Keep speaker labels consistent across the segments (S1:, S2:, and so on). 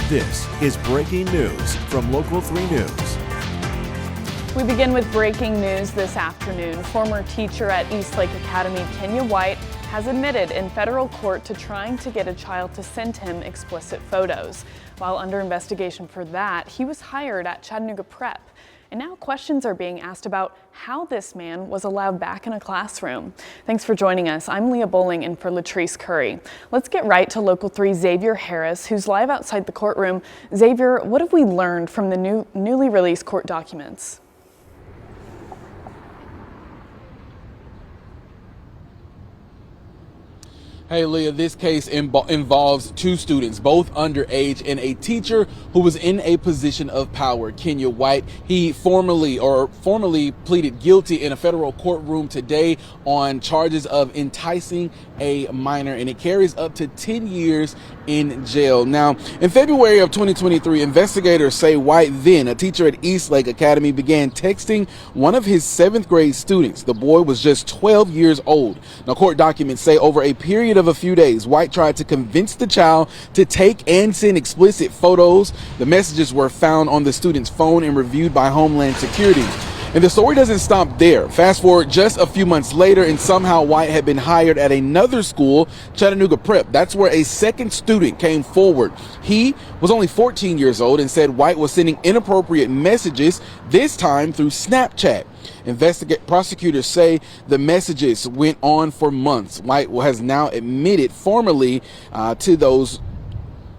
S1: This is breaking news from Local 3 News.
S2: We begin with breaking news this afternoon. Former teacher at East Lake Academy, Kenya White, has admitted in federal court to trying to get a child to send him explicit photos. While under investigation for that, he was hired at Chattanooga Prep. And now questions are being asked about how this man was allowed back in a classroom. Thanks for joining us. I'm Leah Bowling in for Latrice Curry. Let's get right to Local 3's Xavier Harris, who's live outside the courtroom. Xavier, what have we learned from the newly released court documents?
S3: Hey Leah, this case involves two students, both underage, and a teacher who was in a position of power. Kenya White, he formally pleaded guilty in a federal courtroom today on charges of enticing a minor, and it carries up to 10 years in jail. Now, in February of 2023, investigators say White, then a teacher at East Lake Academy, began texting one of his 7th grade students. The boy was just 12 years old. Now, court documents say over a period of a few days, White tried to convince the child to take and send explicit photos. The messages were found on the student's phone and reviewed by Homeland Security. And the story doesn't stop there. Fast forward just a few months later, and somehow White had been hired at another school, Chattanooga Prep. That's where a second student came forward. He was only 14 years old and said White was sending inappropriate messages, this time through Snapchat. Prosecutors say the messages went on for months. White has now admitted formally to those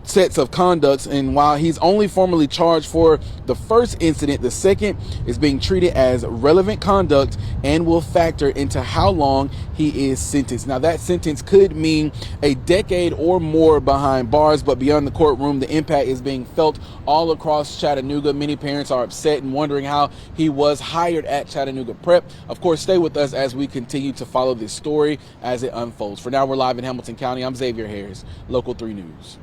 S3: sets of conducts, and while he's only formally charged for the first incident, the second is being treated as relevant conduct and will factor into how long he is sentenced. Now, that sentence could mean a decade or more behind bars, but beyond the courtroom, the impact is being felt all across Chattanooga. Many parents are upset and wondering how he was hired at Chattanooga Prep. Of course, stay with us as we continue to follow this story as it unfolds. For now, we're live in Hamilton County. I'm Xavier Harris, Local 3 News.